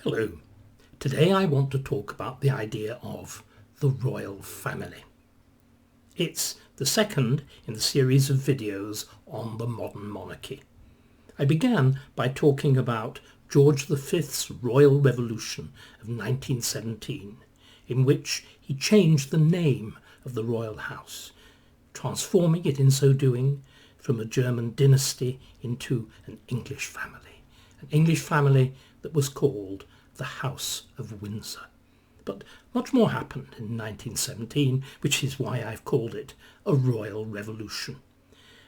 Hello. Today I want to talk about the idea of the royal family. It's the second in the series of videos on the modern monarchy. I began by talking about George V's Royal Revolution of 1917, in which he changed the name of the royal house, transforming it in so doing from a German dynasty into an English family that was called the House of Windsor. But much more happened in 1917, which is why I've called it a royal revolution.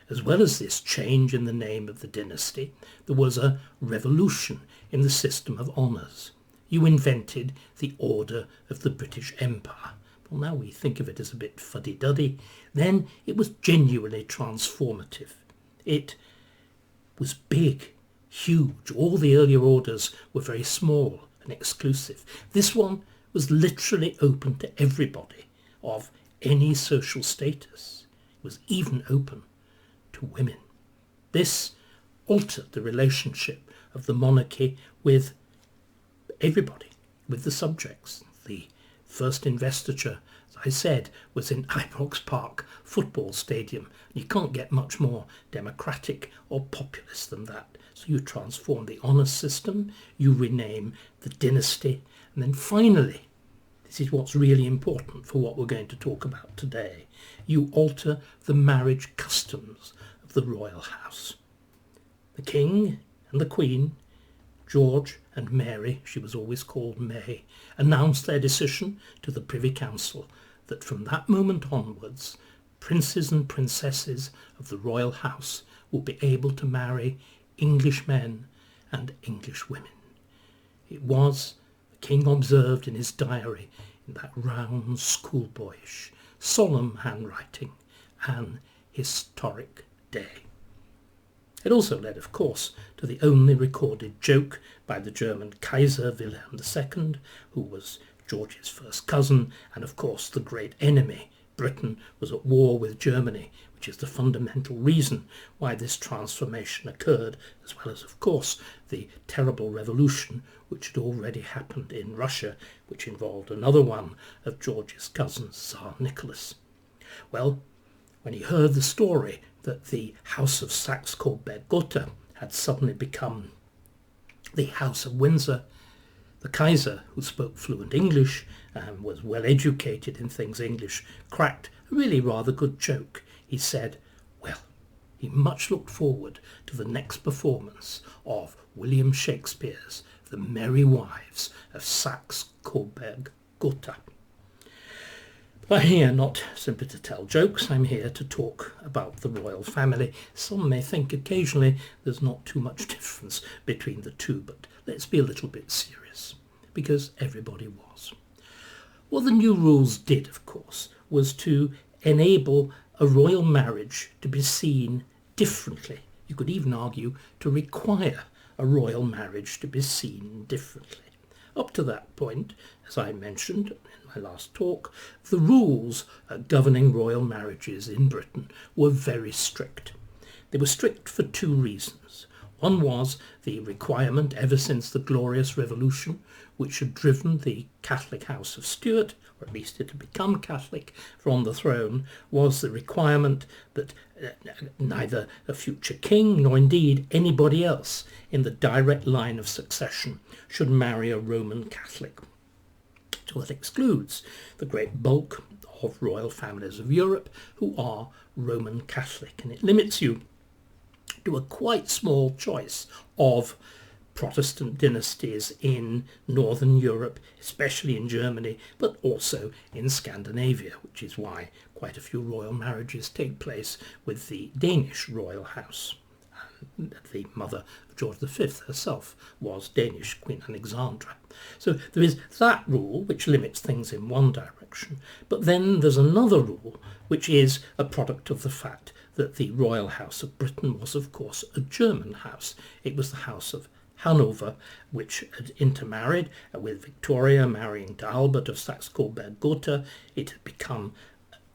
As well as this change in the name of the dynasty, there was a revolution in the system of honours. You invented the Order of the British Empire. Well, now we think of it as a bit fuddy-duddy. Then it was genuinely transformative. It was big, huge. All the earlier orders were very small and exclusive. This one was literally open to everybody of any social status. It was even open to women. This altered the relationship of the monarchy with everybody, with the subjects. The first investiture, as I said, was in Ibrox Park football stadium. You can't get much more democratic or populist than that. So you transform the honour system, you rename the dynasty, and then finally, this is what's really important for what we're going to talk about today, you alter the marriage customs of the royal house. The King and the Queen, George and Mary, she was always called May, announced their decision to the Privy Council that from that moment onwards, princes and princesses of the royal house will be able to marry English men and English women. It was, the King observed in his diary, in that round, schoolboyish, solemn handwriting, an historic day. It also led, of course, to the only recorded joke by the German Kaiser Wilhelm II, who was George's first cousin, and of course the great enemy. Britain was at war with Germany, which is the fundamental reason why this transformation occurred, as well as, of course, the terrible revolution which had already happened in Russia, which involved another one of George's cousins, Tsar Nicholas. Well, when he heard the story that the House of Saxe-Coburg-Gotha had suddenly become the House of Windsor, the Kaiser, who spoke fluent English and was well educated in things English, cracked a really rather good joke. He said, well, he much looked forward to the next performance of William Shakespeare's The Merry Wives of Saxe-Coburg-Gotha. I'm here not simply to tell jokes, I'm here to talk about the royal family. Some may think occasionally there's not too much difference between the two, but let's be a little bit serious, because everybody was. What the new rules did, of course, was to enable a royal marriage to be seen differently. You could even argue to require a royal marriage to be seen differently. Up to that point, as I mentioned in my last talk, the rules governing royal marriages in Britain were very strict. They were strict for two reasons. One was the requirement ever since the Glorious Revolution, which had driven the Catholic House of Stuart, or at least it had become Catholic, from the throne, was the requirement that neither a future king nor indeed anybody else in the direct line of succession should marry a Roman Catholic. So that excludes the great bulk of royal families of Europe who are Roman Catholic, and it limits you to a quite small choice of Protestant dynasties in Northern Europe, especially in Germany, but also in Scandinavia, which is why quite a few royal marriages take place with the Danish royal house. The mother of George V herself was Danish, Queen Alexandra. So there is that rule which limits things in one direction, but then there's another rule which is a product of the fact that the Royal House of Britain was, of course, a German house. It was the House of Hanover, which had intermarried with Victoria marrying to Albert of Saxe-Coburg-Gotha. It had become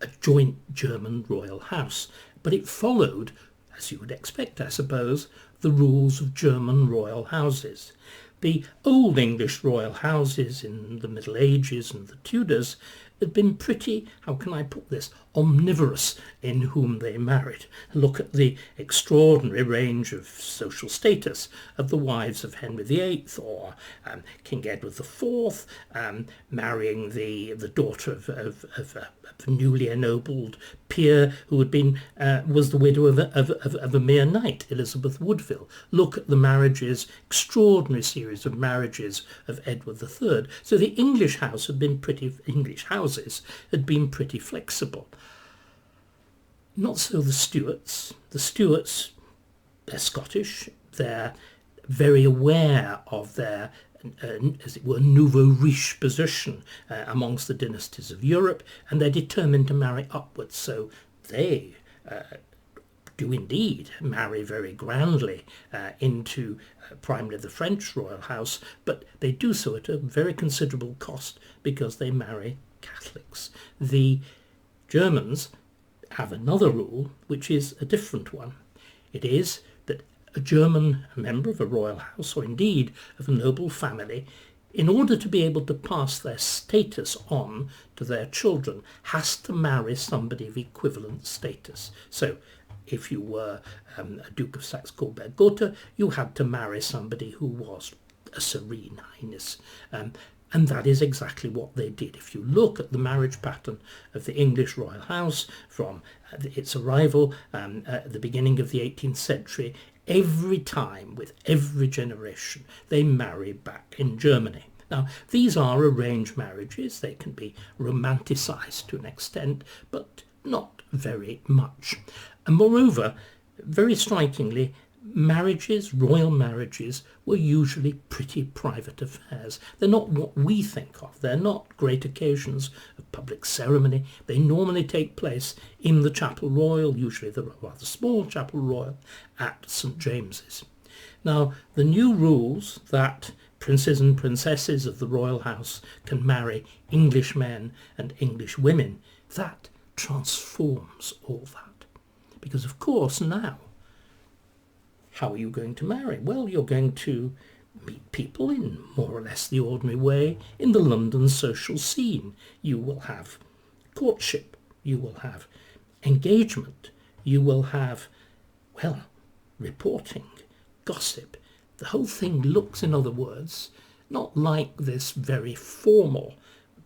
a joint German royal house, but it followed, as you would expect, I suppose, the rules of German royal houses. The old English royal houses in the Middle Ages and the Tudors had been pretty, how can I put this, omnivorous in whom they married. Look at the extraordinary range of social status of the wives of Henry VIII or King Edward IV, marrying the daughter of a newly ennobled peer who had been was the widow of a mere knight, Elizabeth Woodville. Look at the marriages, extraordinary series of marriages of Edward III. So the English houses had been pretty flexible. Not so the Stuarts. The Stuarts, they're Scottish. They're very aware of their as it were, nouveau riche position amongst the dynasties of Europe, and they're determined to marry upwards. So they do indeed marry very grandly into primarily the French royal house, but they do so at a very considerable cost because they marry Catholics. The Germans have another rule, which is a different one. It is that a German member of a royal house, or indeed of a noble family, in order to be able to pass their status on to their children, has to marry somebody of equivalent status. So if you were a Duke of Saxe-Coburg-Gotha, you had to marry somebody who was a serene highness. And that is exactly what they did. If you look at the marriage pattern of the English royal house from its arrival at the beginning of the 18th century, every time, with every generation, they marry back in Germany. Now, these are arranged marriages. They can be romanticised to an extent, but not very much. And moreover, very strikingly, marriages, royal marriages, were usually pretty private affairs. They're not what we think of. They're not great occasions of public ceremony. They normally take place in the Chapel Royal, usually the rather small Chapel Royal at St James's. Now, the new rules that princes and princesses of the royal house can marry English men and English women, that transforms all that. Because, of course, now, how are you going to marry? Well, you're going to meet people in more or less the ordinary way in the London social scene. You will have courtship. You will have engagement. You will have, well, reporting, gossip. The whole thing looks, in other words, not like this very formal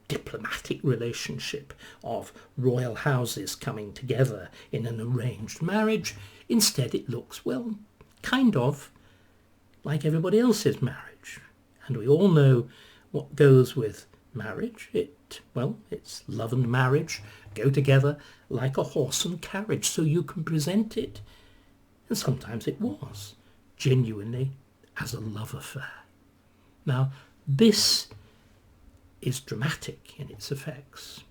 diplomatic relationship of royal houses coming together in an arranged marriage. Instead, it looks, well, kind of like everybody else's marriage. And we all know what goes with marriage. It's love and marriage go together like a horse and carriage, so you can present it, and sometimes it was, genuinely as a love affair. Now, this is dramatic in its effects.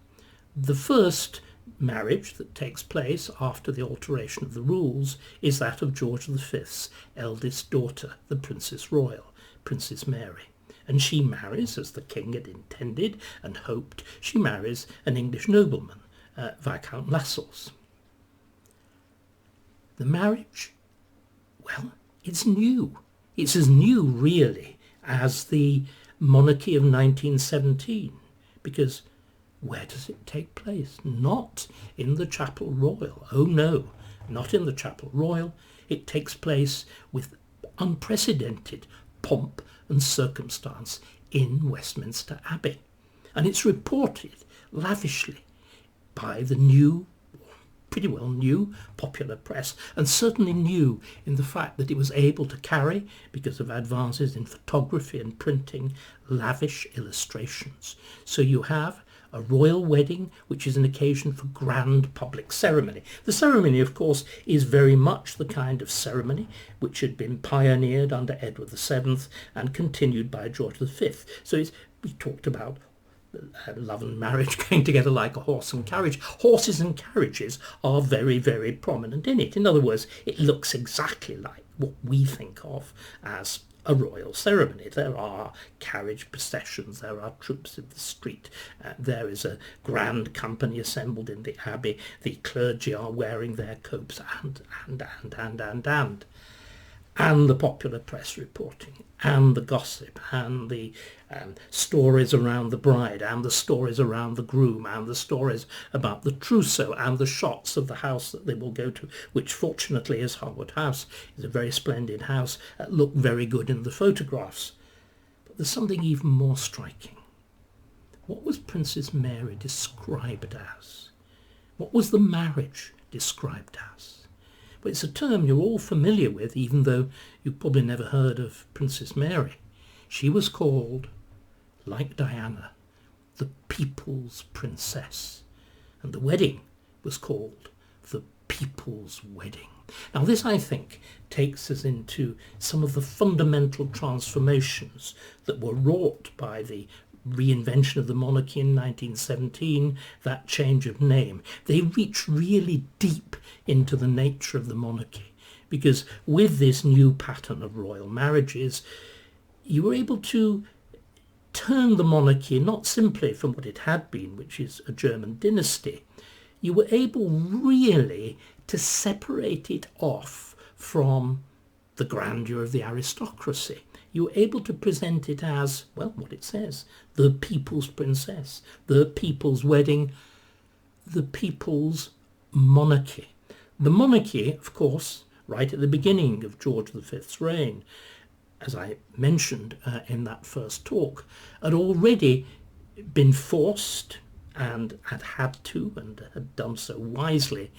The first marriage that takes place after the alteration of the rules is that of George V's eldest daughter, the Princess Royal, Princess Mary. And she marries, as the king had intended and hoped, she marries an English nobleman, Viscount Lascelles. The marriage, well, it's new. It's as new, really, as the monarchy of 1917, because where does it take place? Not in the Chapel Royal. Oh no, not in the Chapel Royal. It takes place with unprecedented pomp and circumstance in Westminster Abbey. And it's reported lavishly by the new, pretty well new, popular press, and certainly new in the fact that it was able to carry, because of advances in photography and printing, lavish illustrations. So you have a royal wedding, which is an occasion for grand public ceremony. The ceremony, of course, is very much the kind of ceremony which had been pioneered under Edward VII and continued by George V. So we talked about love and marriage going together like a horse and carriage. Horses and carriages are very, very prominent in it. In other words, it looks exactly like what we think of as a royal ceremony. There are carriage processions, there are troops in the street, there is a grand company assembled in the abbey, the clergy are wearing their copes, and. and the popular press reporting, and the gossip, and the stories around the bride, and the stories around the groom, and the stories about the trousseau, and the shots of the house that they will go to, which fortunately is Harwood House, is a very splendid house, looked very good in the photographs. But there's something even more striking. What was Princess Mary described as? What was the marriage described as? Well, it's a term you're all familiar with, even though you've probably never heard of Princess Mary. She was called, like Diana, the people's princess. And the wedding was called the people's wedding. Now this, I think, takes us into some of the fundamental transformations that were wrought by the reinvention of the monarchy in 1917, that change of name. They reach really deep into the nature of the monarchy, because with this new pattern of royal marriages, you were able to turn the monarchy not simply from what it had been, which is a German dynasty. You were able really to separate it off from the grandeur of the aristocracy. You were able to present it as, well, what it says, the people's princess, the people's wedding, the people's monarchy. The monarchy, of course, right at the beginning of George V's reign, as I mentioned in that first talk, had already been forced and had to, and had done so wisely,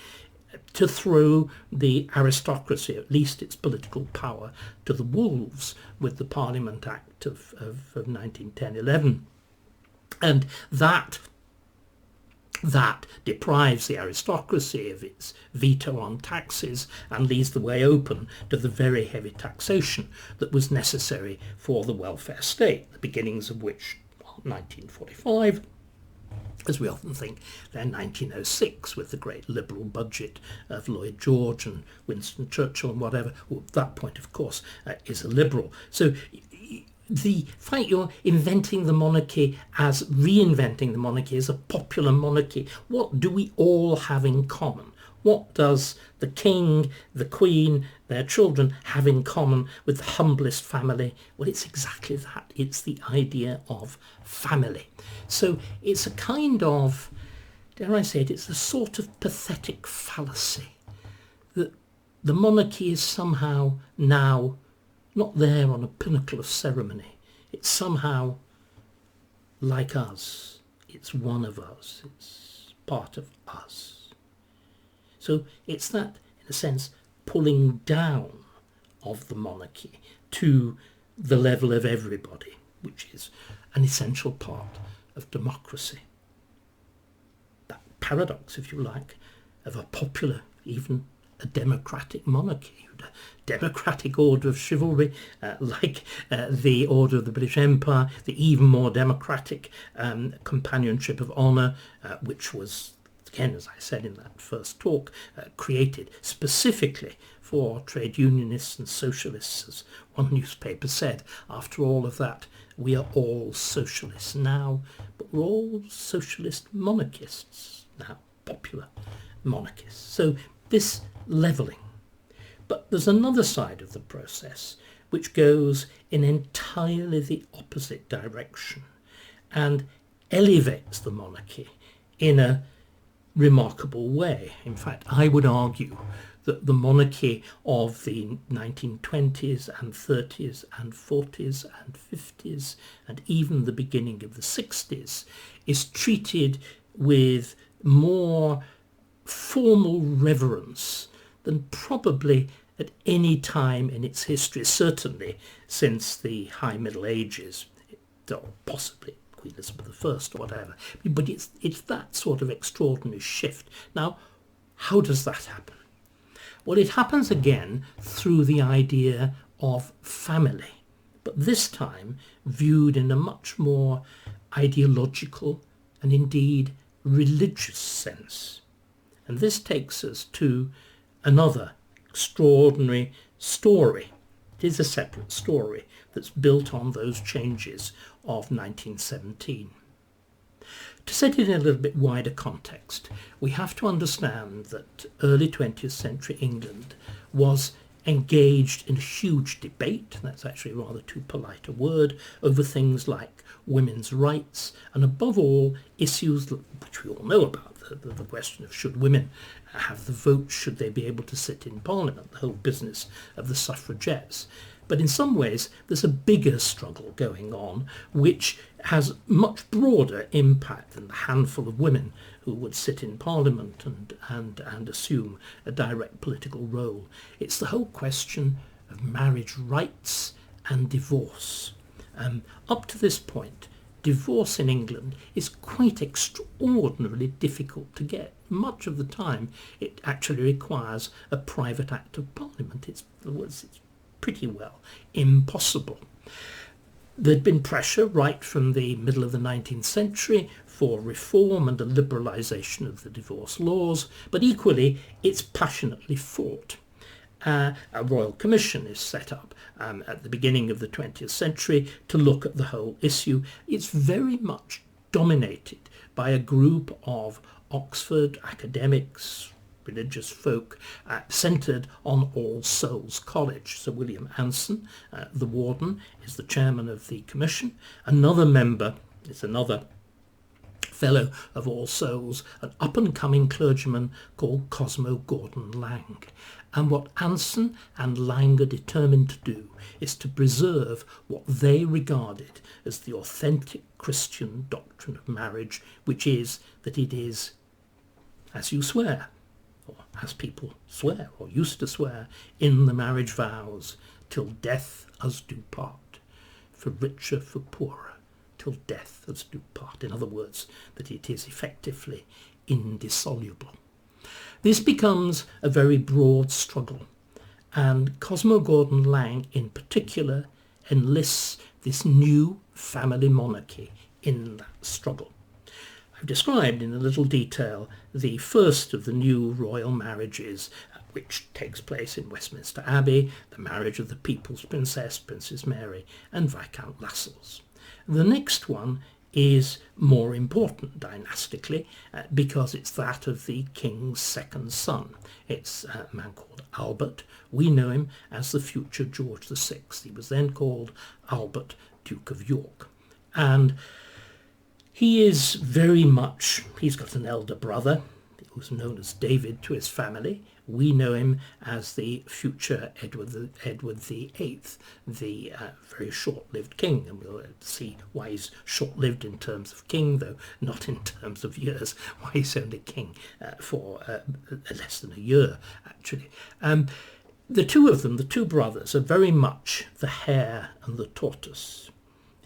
to throw the aristocracy, at least its political power, to the wolves with the Parliament Act of 1910-11. And that deprives the aristocracy of its veto on taxes and leaves the way open to the very heavy taxation that was necessary for the welfare state, the beginnings of which, 1945, as we often think, then 1906 with the great liberal budget of Lloyd George and Winston Churchill and whatever, who at that point, of course, is a liberal. So the fact you're inventing the monarchy as reinventing the monarchy as a popular monarchy, what do we all have in common? What does the king, the queen, their children have in common with the humblest family? Well, it's exactly that. It's the idea of family. So it's a kind of, dare I say it, it's a sort of pathetic fallacy that the monarchy is somehow now not there on a pinnacle of ceremony. It's somehow like us. It's one of us. It's part of us. So it's that, in a sense, pulling down of the monarchy to the level of everybody, which is an essential part of democracy. That paradox, if you like, of a popular, even a democratic monarchy, a democratic order of chivalry, like the Order of the British Empire, the even more democratic Companionship of Honour, which was, again, as I said in that first talk, created specifically for trade unionists and socialists, as one newspaper said. After all of that, we are all socialists now, but we're all socialist monarchists now, popular monarchists. So this levelling. But there's another side of the process which goes in entirely the opposite direction and elevates the monarchy in a remarkable way. In fact, I would argue that the monarchy of the 1920s and 30s and 40s and 50s and even the beginning of the 60s is treated with more formal reverence than probably at any time in its history, certainly since the High Middle Ages, or possibly Queen Elizabeth I or whatever. But it's that sort of extraordinary shift. Now, how does that happen? Well, it happens again through the idea of family, but this time viewed in a much more ideological and indeed religious sense. And this takes us to another extraordinary story. It is a separate story that's built on those changes of 1917. To set it in a little bit wider context, we have to understand that early 20th century England was engaged in a huge debate, that's actually rather too polite a word, over things like women's rights, and above all, issues which we all know about, the question of should women have the vote, should they be able to sit in Parliament, the whole business of the suffragettes. But in some ways, there's a bigger struggle going on, which has much broader impact than the handful of women who would sit in Parliament and assume a direct political role. It's the whole question of marriage rights and divorce. Up to this point, divorce in England is quite extraordinarily difficult to get. Much of the time, it actually requires a private act of Parliament. It's pretty well impossible. There'd been pressure right from the middle of the 19th century for reform and a liberalisation of the divorce laws, but equally it's passionately fought. A royal commission is set up at the beginning of the 20th century to look at the whole issue. It's very much dominated by a group of Oxford academics, religious folk, centred on All Souls College. Sir William Anson, the warden, is the chairman of the commission. Another member is another fellow of All Souls, an up-and-coming clergyman called Cosmo Gordon Lang. And what Anson and Lang are determined to do is to preserve what they regarded as the authentic Christian doctrine of marriage, which is that it is as you swear, or as people swear, or used to swear, in the marriage vows, till death us do part, for richer, for poorer, till death us do part. In other words, that it is effectively indissoluble. This becomes a very broad struggle, and Cosmo Gordon Lang in particular enlists this new family monarchy in that struggle. I've described in a little detail the first of the new royal marriages, which takes place in Westminster Abbey, the marriage of the People's Princess, Princess Mary, and Viscount Lascelles. The next one is more important dynastically because it's that of the king's second son. It's a man called Albert. We know him as the future George VI. He was then called Albert, Duke of York. And he is very much, he's got an elder brother who's known as David to his family. We know him as the future Edward VIII, the very short-lived king, and we'll see why he's short-lived in terms of king, though not in terms of years, why he's only king for less than a year, actually. The two of them, the two brothers, are very much the hare and the tortoise.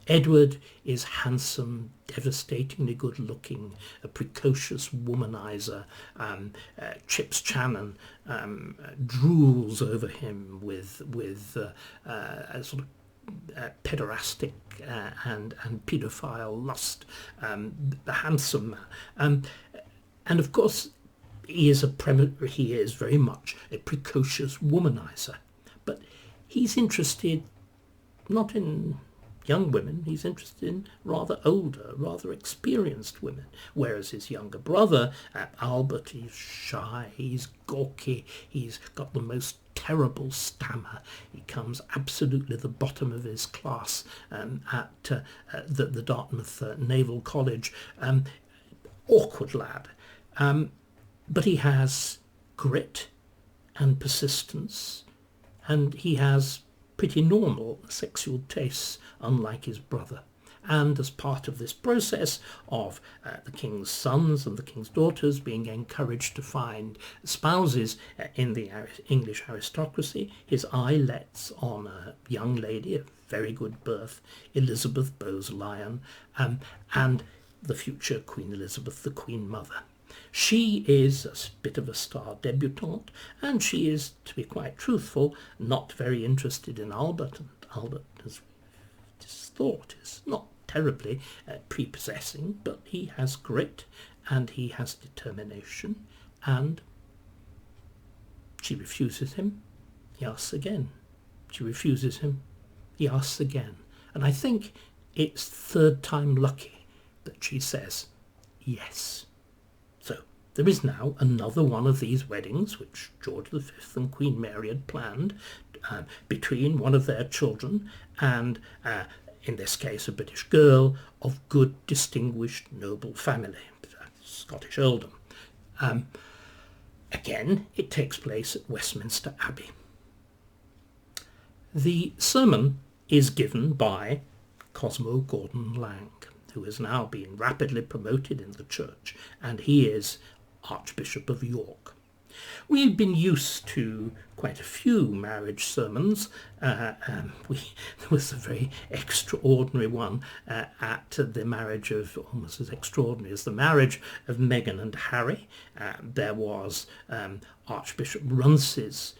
Edward is handsome, devastatingly good-looking, a precocious womanizer. Chips Channon drools over him with a sort of pederastic and paedophile lust. The handsome man, and of course he is very much a precocious womanizer. But he's interested not in young women, he's interested in rather older, rather experienced women, whereas his younger brother, Albert, he's shy, he's gawky, he's got the most terrible stammer, he comes absolutely at the bottom of his class at the Dartmouth Naval College, awkward lad, but he has grit and persistence, and he has pretty normal sexual tastes, unlike his brother. And as part of this process of the king's sons and the king's daughters being encouraged to find spouses in the English aristocracy, his eye lets on a young lady of very good birth, Elizabeth Bowes-Lyon, and the future Queen Elizabeth, the Queen Mother. She is a bit of a star debutante, and she is, to be quite truthful, not very interested in Albert, and Albert, as we've just thought, is not terribly prepossessing, but he has grit and he has determination, and she refuses him. He asks again. She refuses him. He asks again. And I think it's third time lucky that she says yes. So There is now another one of these weddings, which George V and Queen Mary had planned, between one of their children and, in this case, a British girl of good, distinguished, noble family, Scottish earldom. Again, it takes place at Westminster Abbey. The sermon is given by Cosmo Gordon Lang, who has now been rapidly promoted in the church, and he is Archbishop of York. We've been used to quite a few marriage sermons. There was a very extraordinary one at the marriage of, almost as extraordinary as the marriage of Meghan and Harry. There was Archbishop Runce's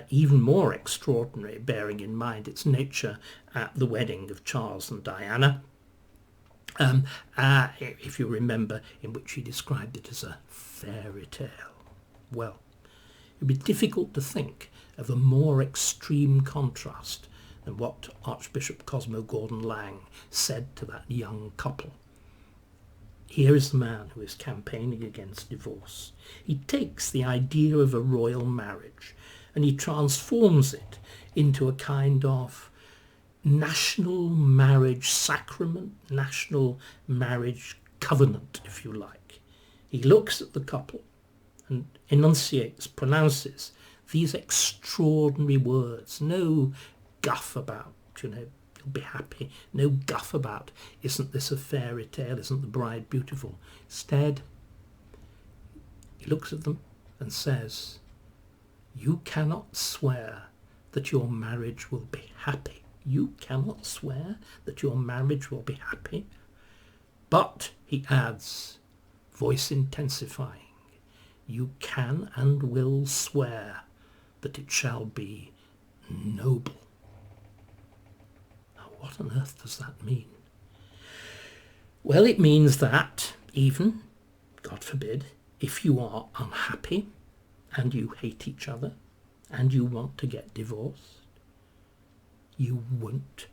even more extraordinary, bearing in mind its nature, at the wedding of Charles and Diana. If you remember, in which he described it as a fairy tale. Well, it would be difficult to think of a more extreme contrast than what Archbishop Cosmo Gordon Lang said to that young couple. Here is the man who is campaigning against divorce. He takes the idea of a royal marriage and he transforms it into a kind of national marriage sacrament, national marriage covenant, if you like. He looks at the couple and enunciates, pronounces these extraordinary words. No guff about, you'll be happy. No guff about, isn't this a fairy tale? Isn't the bride beautiful? Instead, he looks at them and says, you cannot swear that your marriage will be happy. You cannot swear that your marriage will be happy. But, he adds, voice intensifying, you can and will swear that it shall be noble. Now, what on earth does that mean? Well, it means that even, God forbid, if you are unhappy and you hate each other and you want to get divorced, you won't.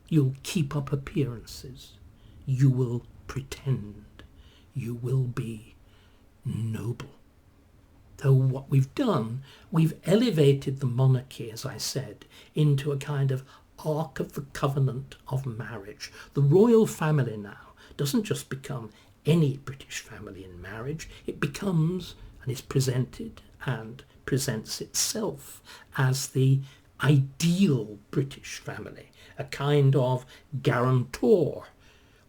You'll keep up appearances. You will pretend. You will be noble. So what we've done, we've elevated the monarchy, as I said, into a kind of Ark of the Covenant of marriage. The royal family now doesn't just become any British family in marriage. It becomes and is presented and presents itself as the ideal British family, a kind of guarantor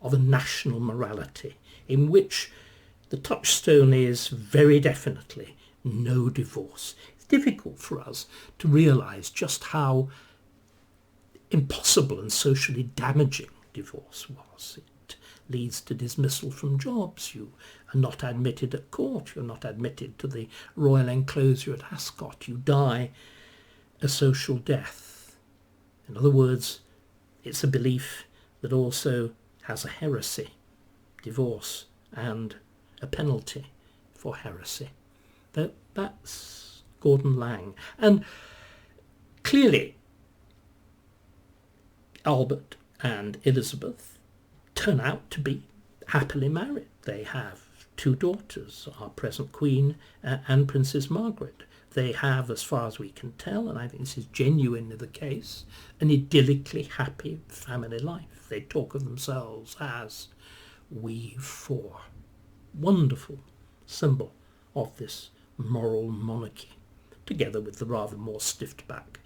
of a national morality in which the touchstone is very definitely no divorce. It's difficult for us to realise just how impossible and socially damaging divorce was. It leads to dismissal from jobs. You are not admitted at court. You're not admitted to the royal enclosure at Ascot. You die a social death. In other words, it's a belief that also has a heresy, divorce, and a penalty for heresy. That's Gordon Lang. And clearly, Albert and Elizabeth turn out to be happily married. They have two daughters, our present Queen and Princess Margaret. They have, as far as we can tell, and I think this is genuinely the case, an idyllically happy family life. They talk of themselves as we four. Wonderful symbol of this moral monarchy, together with the rather more stiffed back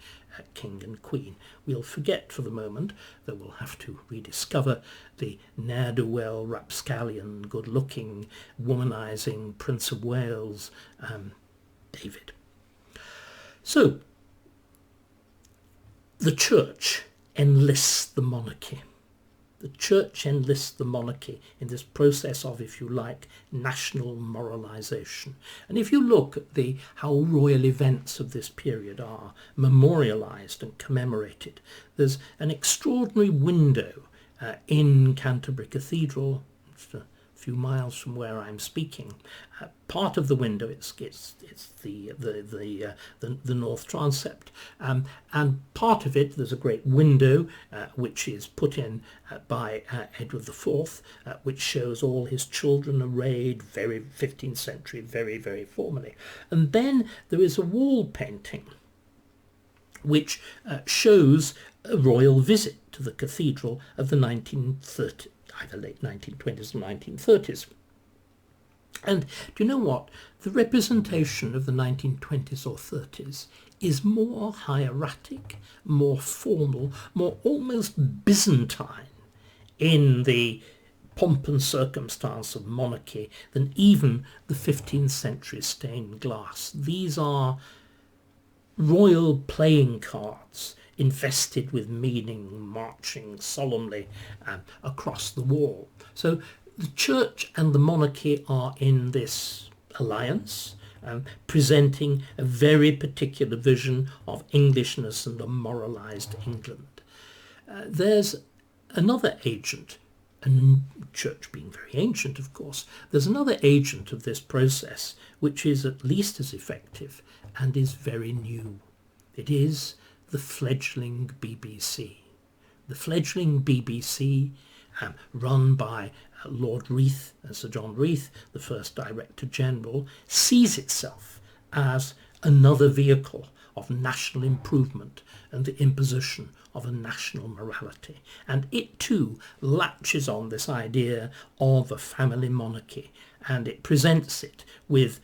King and Queen. We'll forget for the moment, though we'll have to rediscover the ne'er-do-well, rapscallion, good-looking, womanising Prince of Wales, David. So, the Church enlists the monarchy. The Church enlists the monarchy in this process of, if you like, national moralisation. And if you look at how royal events of this period are memorialised and commemorated, there's an extraordinary window in Canterbury Cathedral, just a few miles from where I'm speaking. Part of the window, it's the north transept, and part of it, there's a great window which is put in by Edward IV, which shows all his children arrayed, very 15th century, very, very formally. And then there is a wall painting which shows a royal visit to the cathedral of the 1930s, either late 1920s or 1930s. And do you know what? The representation of the 1920s or 30s is more hieratic, more formal, more almost Byzantine in the pomp and circumstance of monarchy than even the 15th century stained glass. These are royal playing cards invested with meaning, marching solemnly across the wall. So the church and the monarchy are in this alliance, presenting a very particular vision of Englishness and a moralised England. There's another agent, and church being very ancient, of course, there's another agent of this process which is at least as effective and is very new. It is the fledgling BBC. The fledgling BBC, run by Lord Reith, Sir John Reith, the first Director General, sees itself as another vehicle of national improvement and the imposition of a national morality. And it too latches on this idea of a family monarchy, and it presents it with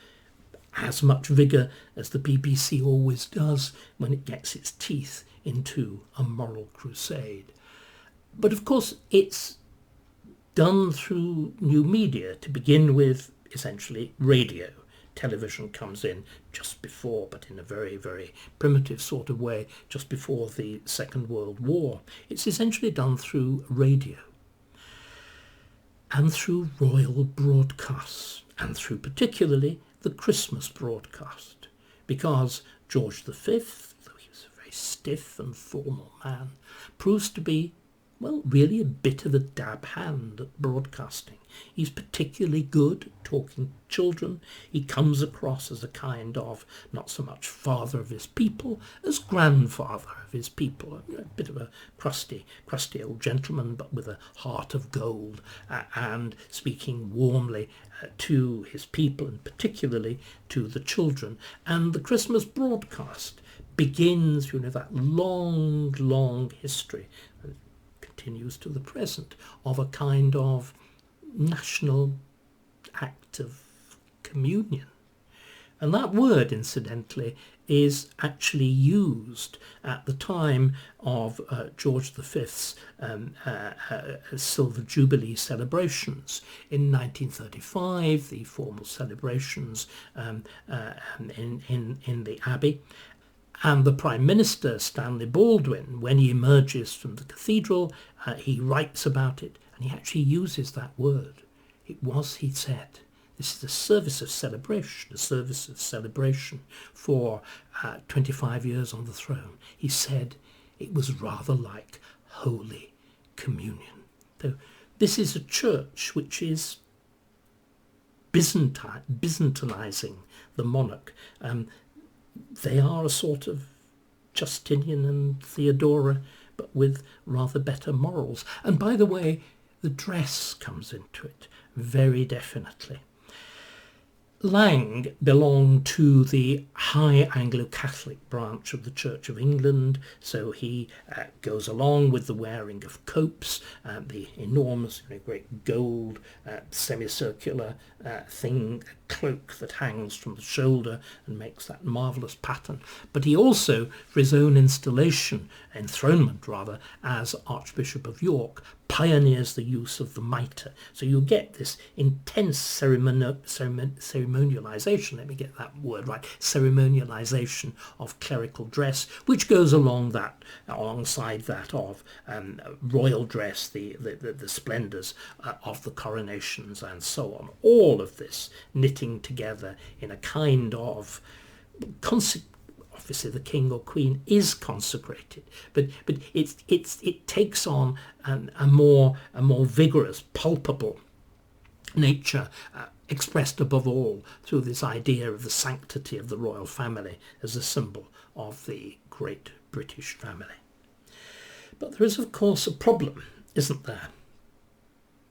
as much vigour as the BBC always does when it gets its teeth into a moral crusade. But of course it's done through new media, to begin with essentially radio. Television comes in just before, but in a very, very primitive sort of way, just before the Second World War. It's essentially done through radio and through royal broadcasts, and through particularly the Christmas broadcast, because George V, though he was a very stiff and formal man, proves to be, well, really a bit of a dab hand at broadcasting. He's particularly good at talking to children. He comes across as a kind of, not so much father of his people, as grandfather of his people. A bit of a crusty old gentleman, but with a heart of gold, and speaking warmly to his people, and particularly to the children. And the Christmas broadcast begins, that long history, continues to the present, of a kind of national act of communion. And that word, incidentally, is actually used at the time of George V's Silver Jubilee celebrations. In 1935, the formal celebrations in the Abbey. And the Prime Minister, Stanley Baldwin, when he emerges from the cathedral, he writes about it, and he actually uses that word. It was, he said, this is a service of celebration for 25 years on the throne. He said it was rather like Holy Communion. So this is a church which is Byzantinizing the monarch. They are a sort of Justinian and Theodora, but with rather better morals. And by the way, the dress comes into it very definitely. Lang belonged to the high Anglo-Catholic branch of the Church of England, so he goes along with the wearing of copes, the enormous, great gold semicircular cloak that hangs from the shoulder and makes that marvellous pattern. But he also, for his own enthronement as Archbishop of York, pioneers the use of the mitre. So you get this intense ceremonialization, let me get that word right, ceremonialization of clerical dress, which goes alongside that of royal dress, the splendours of the coronations and so on. All of this knitting together in a kind of obviously the king or queen is consecrated, but it takes on a more vigorous, palpable nature expressed above all through this idea of the sanctity of the royal family as a symbol of the great British family. But there is, of course, a problem, isn't there?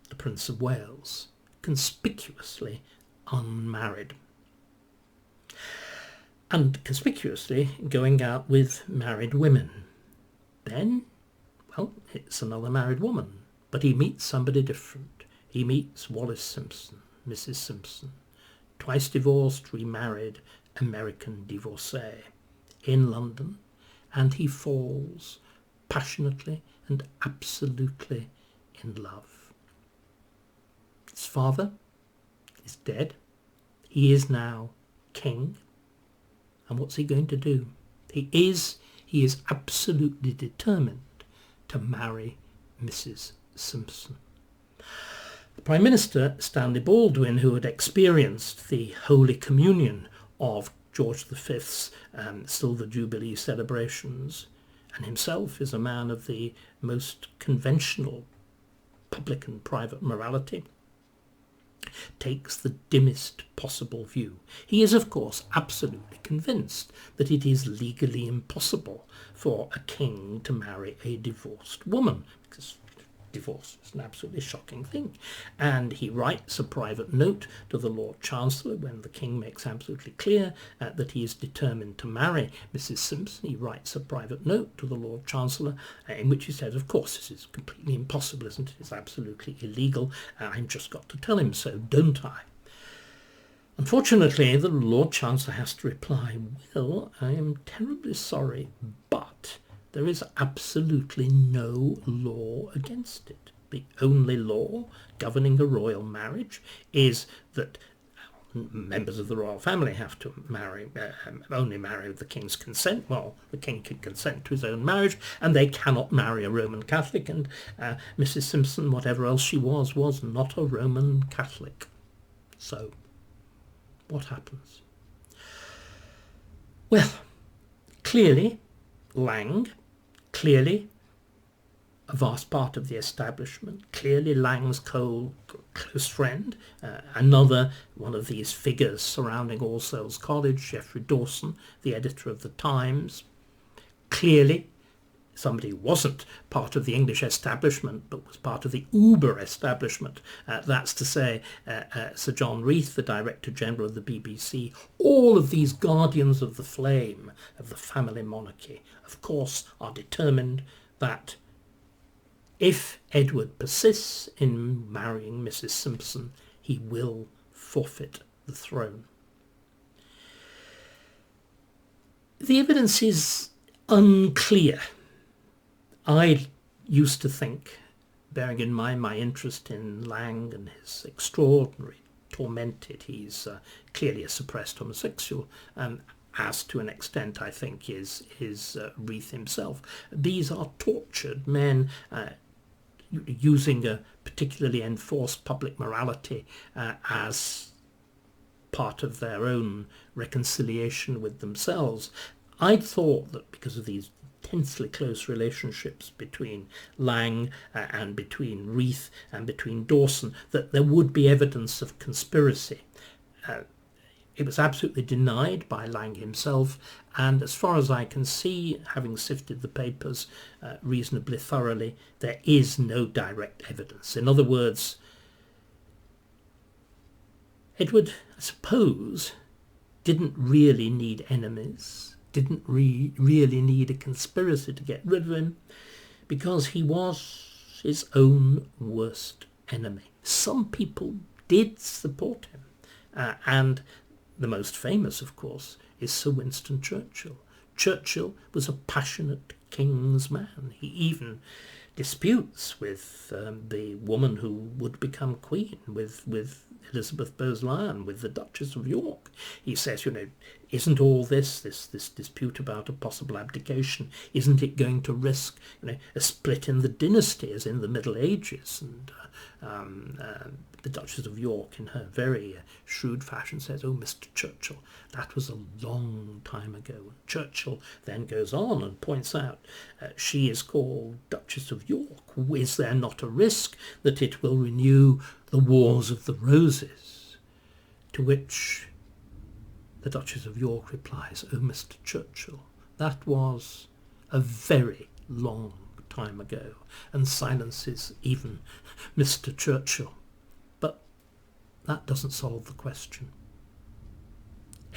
The Prince of Wales, conspicuously unmarried. And conspicuously going out with married women. Then, well, it's another married woman, but he meets somebody different. He meets Wallis Simpson, Mrs. Simpson, twice divorced, remarried, American divorcee, in London, and he falls passionately and absolutely in love. His father is dead. He is now king. And what's he going to do? He is absolutely determined to marry Mrs. Simpson. The Prime Minister, Stanley Baldwin, who had experienced the Holy Communion of George V's Silver Jubilee celebrations, and himself is a man of the most conventional public and private morality, takes the dimmest possible view. He is, of course, absolutely convinced that it is legally impossible for a king to marry a divorced woman, because divorce is an absolutely shocking thing. And he writes a private note to the Lord Chancellor when the king makes absolutely clear that he is determined to marry Mrs. Simpson. He writes a private note to the Lord Chancellor in which he says, of course, this is completely impossible, isn't it? It's absolutely illegal. I've just got to tell him so, don't I? Unfortunately, the Lord Chancellor has to reply, well, I am terribly sorry, but there is absolutely no law against it. The only law governing a royal marriage is that members of the royal family have to only marry with the king's consent. Well, the king can consent to his own marriage, and they cannot marry a Roman Catholic, and Mrs. Simpson, whatever else she was not a Roman Catholic. So, what happens? Well, clearly, Lang, clearly a vast part of the establishment, clearly Lang's close friend, another one of these figures surrounding All Souls College, Geoffrey Dawson, the editor of the Times, clearly somebody who wasn't part of the English establishment but was part of the Uber establishment, that's to say Sir John Reith, the Director General of the BBC, all of these guardians of the flame of the family monarchy, of course, are determined that if Edward persists in marrying Mrs. Simpson, he will forfeit the throne. The evidence is unclear. I used to think, bearing in mind my interest in Lang and his extraordinary tormented, he's clearly a suppressed homosexual, as to an extent I think is Reith himself. These are tortured men using a particularly enforced public morality as part of their own reconciliation with themselves. I'd thought that because of these intensely close relationships between Lang and between Reith and between Dawson, that there would be evidence of conspiracy. It was absolutely denied by Lang himself, and as far as I can see, having sifted the papers reasonably thoroughly, there is no direct evidence. In other words, Edward, I suppose, didn't really need enemies, didn't really need a conspiracy to get rid of him, because he was his own worst enemy. Some people did support him, and the most famous, of course, is Sir Winston Churchill. Churchill was a passionate king's man. He even disputes with the woman who would become queen, with Elizabeth Bowes-Lyon, with the Duchess of York. He says, isn't all this dispute about a possible abdication, isn't it going to risk a split in the dynasty as in the Middle Ages? And the Duchess of York, in her very shrewd fashion, says, oh, Mr. Churchill, that was a long time ago. And Churchill then goes on and points out she is called Duchess of York is there not a risk that it will renew the Wars of the Roses? To which the Duchess of York replies, "Oh, Mr. Churchill, that was a very long time ago," and silences even Mr. Churchill. But that doesn't solve the question.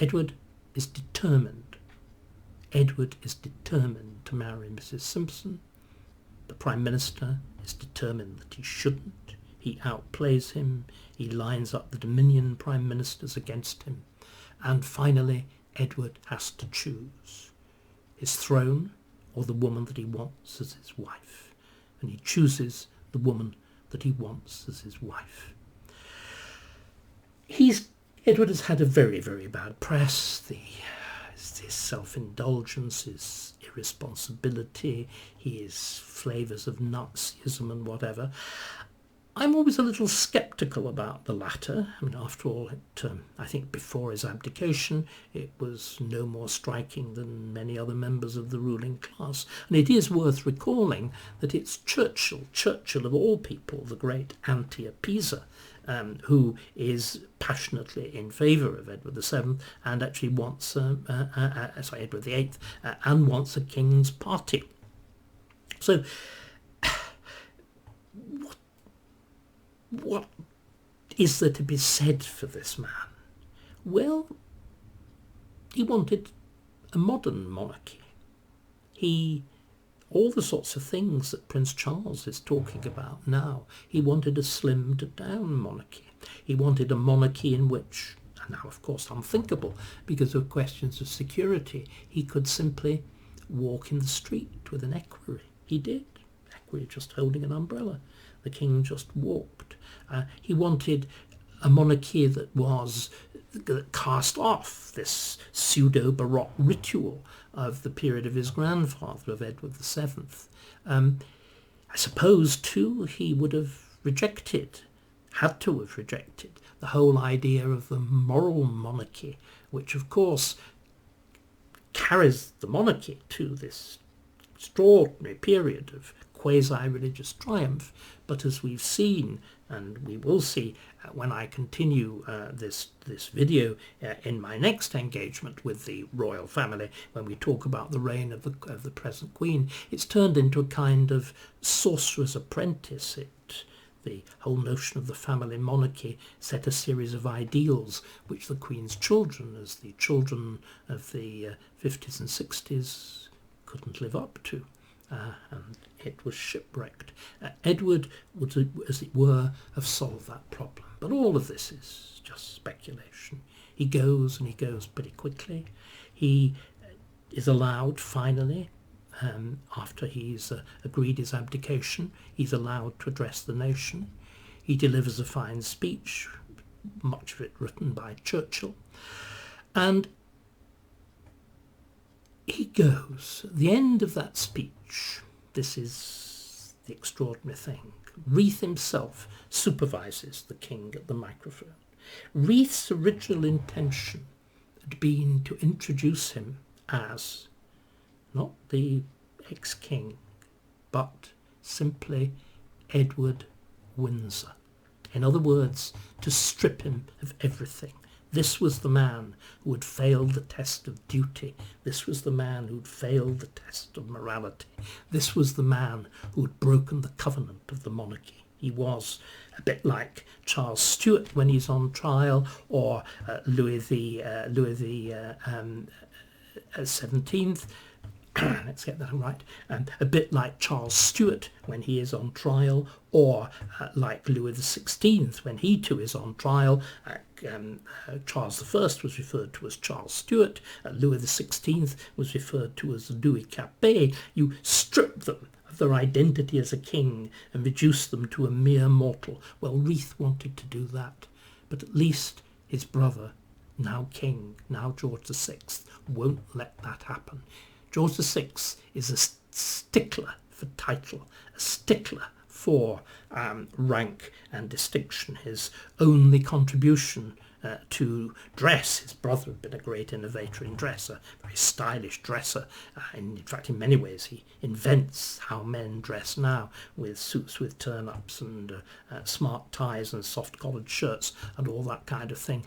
Edward is determined. Edward is determined to marry Mrs. Simpson. The Prime Minister is determined that he shouldn't. He outplays him. He lines up the Dominion Prime Ministers against him. And finally, Edward has to choose his throne or the woman that he wants as his wife. And he chooses the woman that he wants as his wife. Edward has had a very, very bad press. His self-indulgence, his irresponsibility, his flavours of Nazism and whatever. I'm always a little sceptical about the latter. I mean, after all, I think before his abdication, it was no more striking than many other members of the ruling class. And it is worth recalling that it's Churchill of all people, the great anti-appeaser, who is passionately in favour of Edward VII and actually wants, Edward VIII, and wants a king's party. So, what is there to be said for this man? Well, he wanted a modern monarchy. All the sorts of things that Prince Charles is talking about now, he wanted a slimmed down monarchy. He wanted a monarchy in which, and now of course unthinkable because of questions of security, he could simply walk in the street with an equerry. He did. Equerry just holding an umbrella. The king just walked. He wanted a monarchy that cast off this pseudo-Baroque ritual of the period of his grandfather, of Edward VII. I suppose, too, he would have had to have rejected the whole idea of the moral monarchy, which, of course, carries the monarchy to this extraordinary period of quasi-religious triumph. But as we've seen, and we will see when I continue this video in my next engagement with the royal family, when we talk about the reign of the present Queen, it's turned into a kind of sorcerer's apprentice. The whole notion of the family monarchy set a series of ideals which the Queen's children, as the children of the 50s and 60s, couldn't live up to. And it was shipwrecked. Edward would, as it were, have solved that problem. But all of this is just speculation. He goes, and he goes pretty quickly. He is allowed, finally, after he's agreed his abdication, he's allowed to address the nation. He delivers a fine speech, much of it written by Churchill. And he goes. At the end of that speech, this is the extraordinary thing, Reith himself supervises the king at the microphone. Reith's original intention had been to introduce him as not the ex-king, but simply Edward Windsor. In other words, to strip him of everything. This was the man who had failed the test of duty. This was the man who had failed the test of morality. This was the man who had broken the covenant of the monarchy. He was a bit like Charles Stuart when he's on trial, or Louis the 17th. Let's get that right. A bit like Charles Stuart when he is on trial, or like Louis the 16th when he too is on trial. Charles I was referred to as Charles Stuart. Louis the 16th was referred to as Louis Capet. You strip them of their identity as a king and reduce them to a mere mortal. Well, Reith wanted to do that, but at least his brother, now king, now George VI, won't let that happen. George VI is a stickler for title, a stickler for rank and distinction. His only contribution to dress. His brother had been a great innovator in dress, a very stylish dresser. In fact, in many ways, he invents how men dress now, with suits with turn-ups and smart ties and soft-collared shirts and all that kind of thing.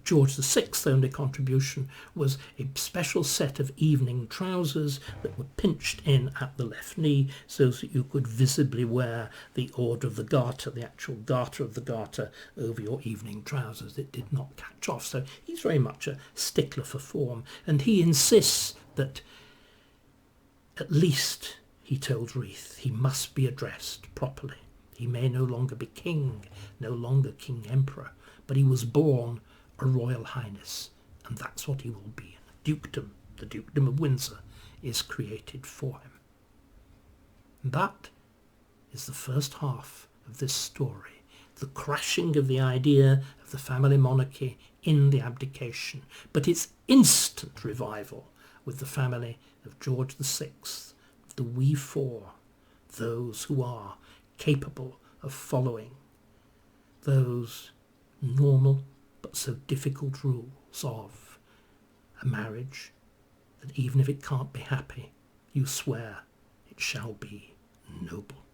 George VI's only contribution was a special set of evening trousers that were pinched in at the left knee so that you could visibly wear the order of the garter, the actual garter of the garter, over your evening trousers. It did not catch off. So he's very much a stickler for form, and he insists that at least, he told Reith, he must be addressed properly. He may no longer be king, no longer king emperor, but he was born a royal highness, and that's what he will be. Dukedom, the dukedom of Windsor, is created for him. And that is the first half of this story, the crashing of the idea of the family monarchy in the abdication, but its instant revival with the family of George VI, the we four, those who are capable of following those normal but so difficult rules of a marriage that even if it can't be happy, you swear it shall be noble.